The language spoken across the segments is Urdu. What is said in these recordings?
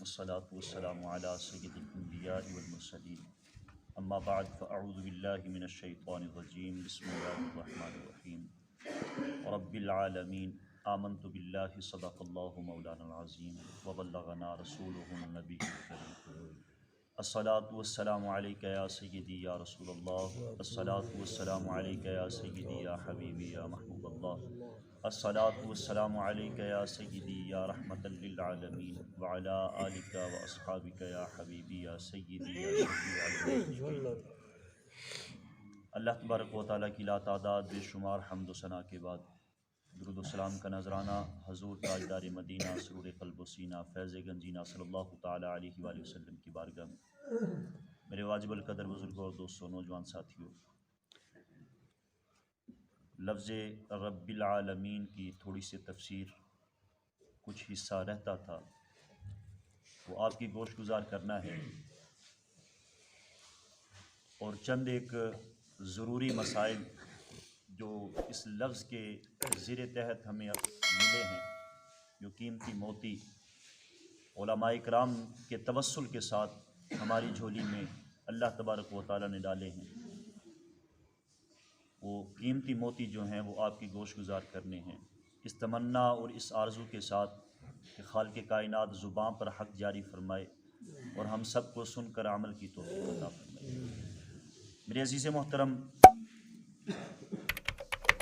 والصلاة والسلام على سید الانبیاء والمرسلین اما بعد فاعوذ باللہ من الشیطان الرجیم بسم اللہ الرحمن الرحیم رب العالمین آمنت باللہ صدق اللہ مولانا العظیم وبلغنا رسولہ النبی الکریم الصلاة والسلام علیکہ یا سیدی یا رسول اللہ الصلاة والسلام علیکہ یا سیدی یا حبیبی یا محبوب اللہ الصلاة والسلام علیکہ یا سیدی یا رحمۃ للعالمین وعلی آلک و اصحابک یا حبیبی یا سیدی یا شفیع المذنبین۔ اللہ تبارک و تعالیٰ کی لا تعداد بے شمار حمد و ثنا کے بعد درود و سلام کا نذرانہ حضور تاجدار مدینہ سرور قلب و سینہ فیض گنجینہ صلی اللہ تعالیٰ علیہ وآلہ وسلم کی بارگاہ میں میرے واجب القدر بزرگوں اور دوستوں نوجوان ساتھیوں، لفظ رب العالمین کی تھوڑی سی تفسیر کچھ حصہ رہتا تھا، وہ آپ کی گوش گزار کرنا ہے اور چند ایک ضروری مسائل جو اس لفظ کے زیر تحت ہمیں ملے ہیں، جو قیمتی موتی علماء کرام کے توسل کے ساتھ ہماری جھولی میں اللہ تبارک و تعالیٰ نے ڈالے ہیں، وہ قیمتی موتی جو ہیں وہ آپ کی گوش گزار کرنے ہیں، اس تمنا اور اس آرزو کے ساتھ کہ خالق کائنات زبان پر حق جاری فرمائے اور ہم سب کو سن کر عمل کی توفیق عطا فرمائے۔ میرے عزیز محترم،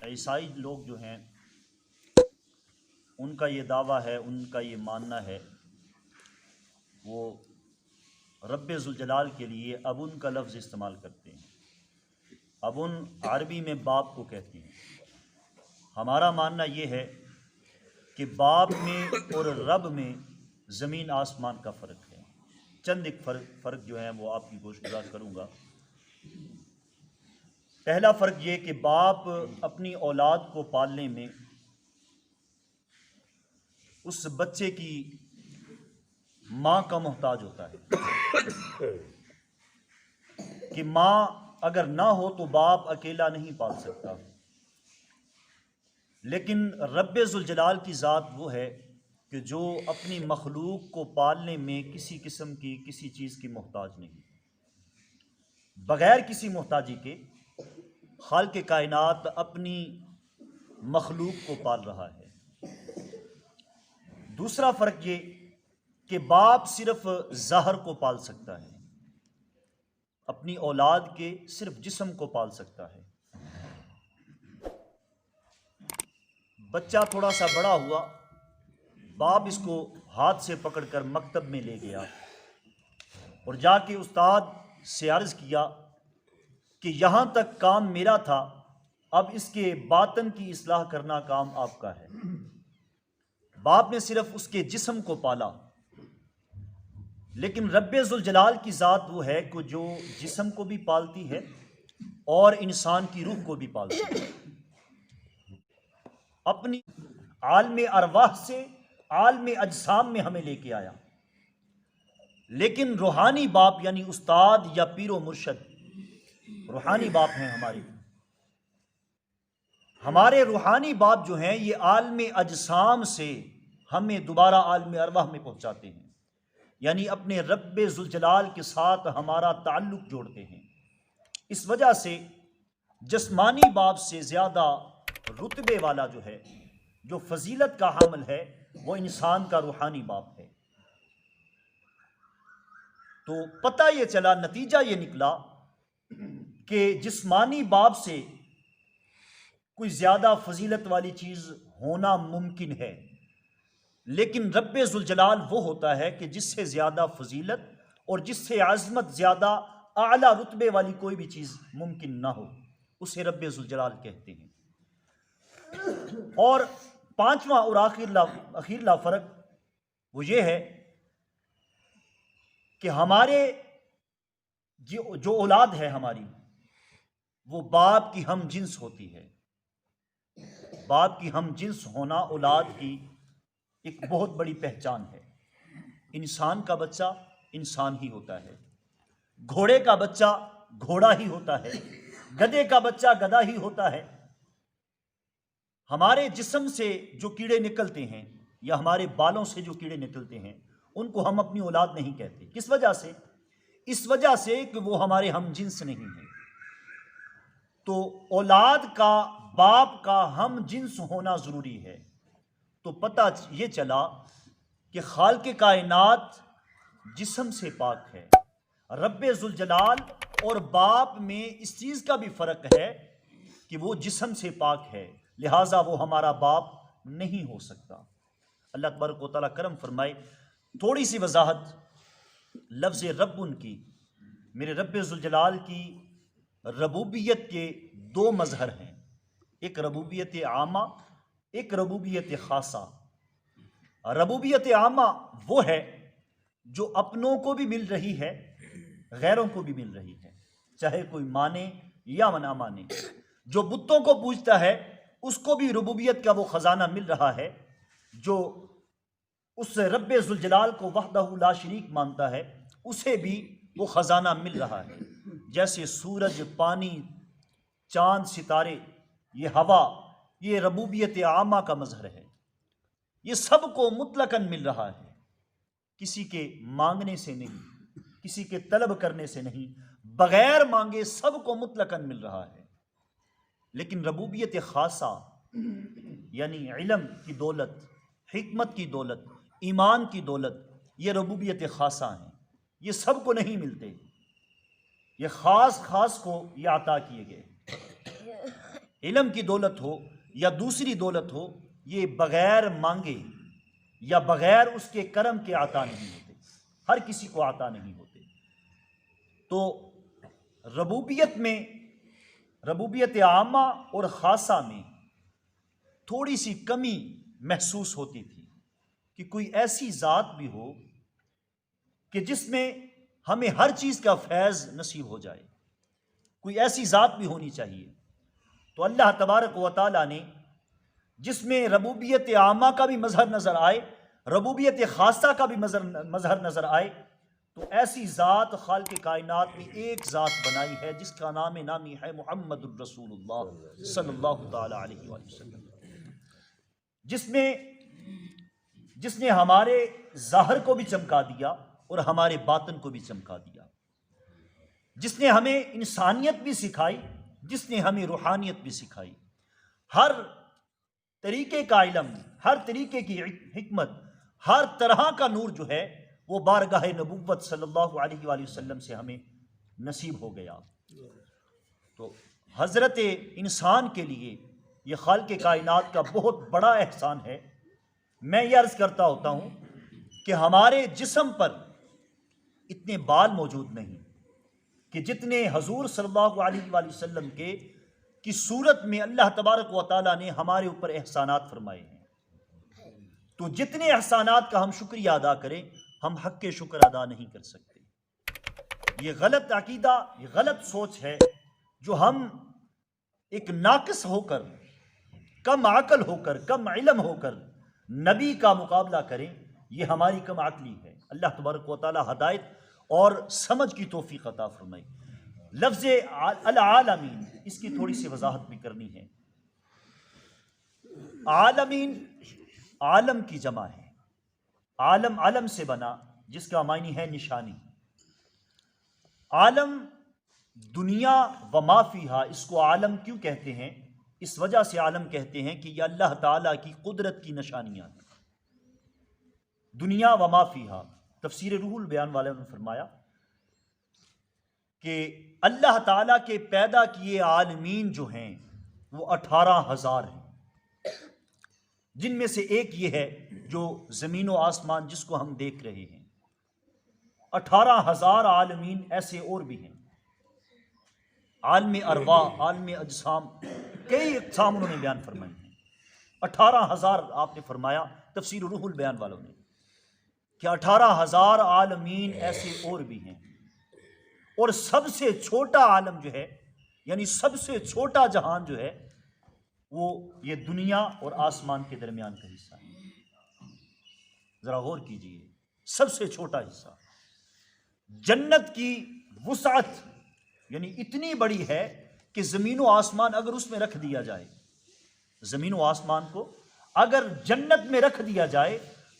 عیسائی لوگ جو ہیں ان کا یہ دعویٰ ہے، ان کا یہ ماننا ہے، وہ رب ذوالجلال کے لیے ابن کا لفظ استعمال کرتے ہیں۔ ابن عربی میں باپ کو کہتے ہیں۔ ہمارا ماننا یہ ہے کہ باپ میں اور رب میں زمین آسمان کا فرق ہے۔ چند ایک فرق جو ہیں وہ آپ کی گوش گزار کروں گا۔ پہلا فرق یہ کہ باپ اپنی اولاد کو پالنے میں اس بچے کی ماں کا محتاج ہوتا ہے کہ ماں اگر نہ ہو تو باپ اکیلا نہیں پال سکتا، لیکن رب ذوالجلال کی ذات وہ ہے کہ جو اپنی مخلوق کو پالنے میں کسی قسم کی کسی چیز کی محتاج نہیں، بغیر کسی محتاجی کے خالق کائنات اپنی مخلوق کو پال رہا ہے۔ دوسرا فرق یہ کہ باپ صرف ظاہر کو پال سکتا ہے، اپنی اولاد کے صرف جسم کو پال سکتا ہے۔ بچہ تھوڑا سا بڑا ہوا، باپ اس کو ہاتھ سے پکڑ کر مکتب میں لے گیا اور جا کے استاد سے عرض کیا کہ یہاں تک کام میرا تھا، اب اس کے باطن کی اصلاح کرنا کام آپ کا ہے۔ باپ نے صرف اس کے جسم کو پالا، لیکن رب ذوالجلال کی ذات وہ ہے کہ جو جسم کو بھی پالتی ہے اور انسان کی روح کو بھی پالتی ہے۔ اپنی عالم ارواح سے عالم اجسام میں ہمیں لے کے آیا، لیکن روحانی باپ یعنی استاد یا پیر و مرشد روحانی باپ ہیں ہمارے روحانی باپ جو ہیں یہ عالم اجسام سے ہمیں دوبارہ عالم ارواح میں پہنچاتے ہیں، یعنی اپنے رب ذوالجلال کے ساتھ ہمارا تعلق جوڑتے ہیں۔ اس وجہ سے جسمانی باپ سے زیادہ رتبے والا جو ہے، جو فضیلت کا حامل ہے، وہ انسان کا روحانی باپ ہے۔ تو پتہ یہ چلا، نتیجہ یہ نکلا کہ جسمانی باپ سے کوئی زیادہ فضیلت والی چیز ہونا ممکن ہے، لیکن رب ذوالجلال وہ ہوتا ہے کہ جس سے زیادہ فضیلت اور جس سے عظمت زیادہ اعلیٰ رتبے والی کوئی بھی چیز ممکن نہ ہو، اسے رب ذوالجلال کہتے ہیں۔ اور پانچواں اور اخیرلا فرق وہ یہ ہے کہ ہمارے جو اولاد ہے ہماری، وہ باپ کی ہم جنس ہوتی ہے۔ باپ کی ہم جنس ہونا اولاد کی ایک بہت بڑی پہچان ہے۔ انسان کا بچہ انسان ہی ہوتا ہے، گھوڑے کا بچہ گھوڑا ہی ہوتا ہے، گدھے کا بچہ گدھا ہی ہوتا ہے۔ ہمارے جسم سے جو کیڑے نکلتے ہیں یا ہمارے بالوں سے جو کیڑے نکلتے ہیں، ان کو ہم اپنی اولاد نہیں کہتے۔ کس وجہ سے؟ اس وجہ سے کہ وہ ہمارے ہم جنس نہیں ہیں۔ تو اولاد کا باپ کا ہم جنس ہونا ضروری ہے۔ تو پتہ یہ چلا کہ خالق کائنات جسم سے پاک ہے۔ رب ذوالجلال اور باپ میں اس چیز کا بھی فرق ہے کہ وہ جسم سے پاک ہے، لہٰذا وہ ہمارا باپ نہیں ہو سکتا۔ اللہ تبارک و تعالیٰ کرم فرمائے۔ تھوڑی سی وضاحت لفظ رب ان کی، میرے رب ذوالجلال کی ربوبیت کے دو مظہر ہیں، ایک ربوبیت عامہ، ایک ربوبیت خاصہ۔ ربوبیت عامہ وہ ہے جو اپنوں کو بھی مل رہی ہے، غیروں کو بھی مل رہی ہے، چاہے کوئی مانے یا نہ مانے۔ جو بتوں کو پوجتا ہے اس کو بھی ربوبیت کا وہ خزانہ مل رہا ہے، جو اس رب ذوالجلال کو وحدہ لا شریک مانتا ہے اسے بھی وہ خزانہ مل رہا ہے۔ جیسے سورج، پانی، چاند، ستارے، یہ ہوا، یہ ربوبیت عامہ کا مظہر ہے۔ یہ سب کو مطلقاً مل رہا ہے، کسی کے مانگنے سے نہیں، کسی کے طلب کرنے سے نہیں، بغیر مانگے سب کو مطلقاً مل رہا ہے۔ لیکن ربوبیت خاصہ یعنی علم کی دولت، حکمت کی دولت، ایمان کی دولت، یہ ربوبیت خاصہ ہیں، یہ سب کو نہیں ملتے، یہ خاص کو یہ عطا کیے گئے۔ علم کی دولت ہو یا دوسری دولت ہو، یہ بغیر مانگے یا بغیر اس کے کرم کے عطا نہیں ہوتے، ہر کسی کو عطا نہیں ہوتے۔ تو ربوبیت میں، ربوبیت عامہ اور خاصہ میں تھوڑی سی کمی محسوس ہوتی تھی کہ کوئی ایسی ذات بھی ہو کہ جس میں ہمیں ہر چیز کا فیض نصیب ہو جائے، کوئی ایسی ذات بھی ہونی چاہیے۔ تو اللہ تبارک و تعالیٰ نے جس میں ربوبیت عامہ کا بھی مظہر نظر آئے، ربوبیت خاصہ کا بھی مظہر نظر آئے، تو ایسی ذات خالق کائنات میں ایک ذات بنائی ہے جس کا نامی ہے محمد الرسول اللہ صلی اللہ تعالی علیہ وآلہ وسلم، جس نے ہمارے ظاہر کو بھی چمکا دیا اور ہمارے باطن کو بھی چمکا دیا، جس نے ہمیں انسانیت بھی سکھائی، جس نے ہمیں روحانیت بھی سکھائی۔ ہر طریقے کا علم، ہر طریقے کی حکمت، ہر طرح کا نور جو ہے وہ بارگاہ نبوت صلی اللہ علیہ وآلہ وسلم سے ہمیں نصیب ہو گیا۔ تو حضرت انسان کے لیے یہ خالق کائنات کا بہت بڑا احسان ہے۔ میں یہ عرض کرتا ہوتا ہوں کہ ہمارے جسم پر اتنے بال موجود نہیں کہ جتنے حضور صلی اللہ علیہ وآلہ وسلم کی صورت میں اللہ تبارک و تعالیٰ نے ہمارے اوپر احسانات فرمائے ہیں۔ تو جتنے احسانات کا ہم شکریہ ادا کریں، ہم حق کے شکر ادا نہیں کر سکتے۔ یہ غلط عقیدہ، یہ غلط سوچ ہے جو ہم ایک ناقص ہو کر، کم عقل ہو کر، کم علم ہو کر نبی کا مقابلہ کریں، یہ ہماری کم عقلی ہے۔ اللہ تبارک و تعالی ہدایت اور سمجھ کی توفیق عطا فرمائے۔ لفظ العالمین، اس کی تھوڑی سی وضاحت بھی کرنی ہے۔ عالمین عالم کی جمع ہے، عالم علم سے بنا جس کا معنی ہے نشانی۔ عالم دنیا و ما فیہا، اس کو عالم کیوں کہتے ہیں؟ اس وجہ سے عالم کہتے ہیں کہ یہ اللہ تعالیٰ کی قدرت کی نشانیاں ہیں۔ دنیا و ما فیہا، تفسیر روح البیان والے نے فرمایا کہ اللہ تعالیٰ کے پیدا کیے عالمین جو ہیں وہ 18,000 ہیں، جن میں سے ایک یہ ہے جو زمین و آسمان جس کو ہم دیکھ رہے ہیں۔ 18,000 عالمین ایسے اور بھی ہیں، عالم ارواح، عالم اجسام، کئی اقسام انہوں نے بیان فرمائے ہیں۔ 18,000 آپ نے فرمایا تفسیر روح البیان والوں نے کہ 18,000 عالمین ایسے اور بھی ہیں۔ اور سب سے چھوٹا عالم جو ہے، یعنی سب سے چھوٹا جہان جو ہے، وہ یہ دنیا اور آسمان کے درمیان کا حصہ ہے۔ ذرا غور کیجئے، سب سے چھوٹا حصہ۔ جنت کی وسعت یعنی اتنی بڑی ہے کہ زمین و آسمان اگر اس میں رکھ دیا جائے، زمین و آسمان کو اگر جنت میں رکھ دیا جائے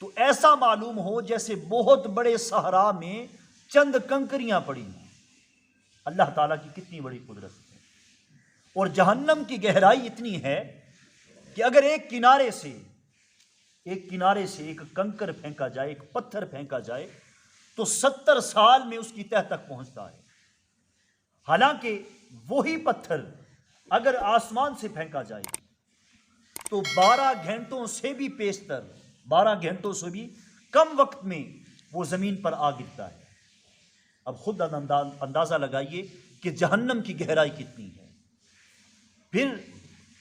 تو ایسا معلوم ہو جیسے بہت بڑے صحرا میں چند کنکریاں پڑی ہیں۔ اللہ تعالیٰ کی کتنی بڑی قدرت ہے۔ اور جہنم کی گہرائی اتنی ہے کہ اگر ایک کنارے سے ایک کنکر پھینکا جائے، ایک پتھر پھینکا جائے تو 70 سال میں اس کی تہ تک پہنچتا ہے۔ حالانکہ وہی پتھر اگر آسمان سے پھینکا جائے تو 12 گھنٹوں سے بھی پیشتر، 12 گھنٹوں سے بھی کم وقت میں وہ زمین پر آ گرتا ہے۔ اب خود اندازہ لگائیے کہ جہنم کی گہرائی کتنی ہے۔ پھر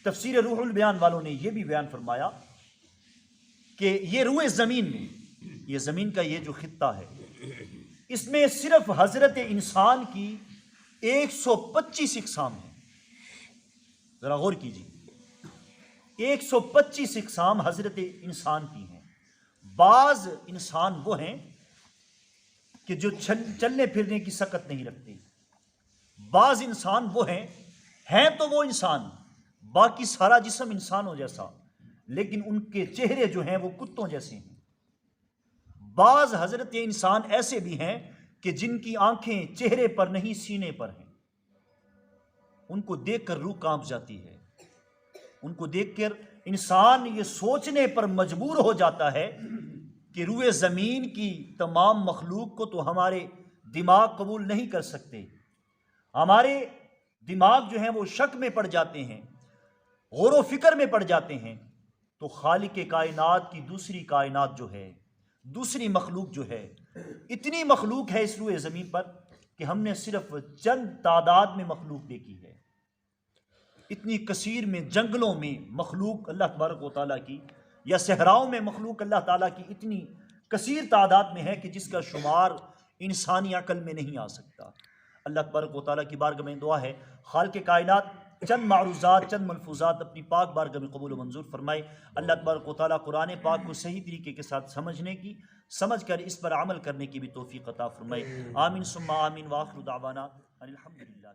تفسیر روح البیان والوں نے یہ بھی بیان فرمایا کہ یہ روئے زمین میں، یہ زمین کا یہ جو خطہ ہے، اس میں صرف حضرت انسان کی 125 اقسام ہیں۔ ذرا غور کیجیے، 125 اقسام حضرت انسان کی ہیں۔ بعض انسان وہ ہیں کہ جو چلنے پھرنے کی سکت نہیں رکھتے، بعض انسان وہ ہیں تو وہ انسان، باقی سارا جسم انسانوں جیسا، لیکن ان کے چہرے جو ہیں وہ کتوں جیسے ہیں۔ بعض حضرت انسان ایسے بھی ہیں کہ جن کی آنکھیں چہرے پر نہیں سینے پر ہیں، ان کو دیکھ کر روح کانپ جاتی ہے، ان کو دیکھ کر انسان یہ سوچنے پر مجبور ہو جاتا ہے کہ روئے زمین کی تمام مخلوق کو تو ہمارے دماغ قبول نہیں کر سکتے، ہمارے دماغ جو ہیں وہ شک میں پڑ جاتے ہیں، غور و فکر میں پڑ جاتے ہیں، تو خالق کائنات کی دوسری کائنات جو ہے، دوسری مخلوق جو ہے، اتنی مخلوق ہے اس روئے زمین پر کہ ہم نے صرف چند تعداد میں مخلوق دیکھی ہے۔ اتنی کثیر میں جنگلوں میں مخلوق اللہ تبارک و تعالیٰ کی، یا صحراؤں میں مخلوق اللہ تعالیٰ کی اتنی کثیر تعداد میں ہے کہ جس کا شمار انسانی عقل میں نہیں آ سکتا۔ اللہ تبارک و تعالیٰ کی بارگاہ میں دعا ہے خالق کائنات چند معروضات، چند ملفوظات اپنی پاک بارگاہ میں قبول و منظور فرمائے۔ اللہ تبارک و تعالیٰ قرآن پاک کو صحیح طریقے کے ساتھ سمجھنے کی، سمجھ کر اس پر عمل کرنے کی بھی توفیق عطا فرمائے۔ آمین ثم آمین، وآخر دعوانا ان الحمد للہ۔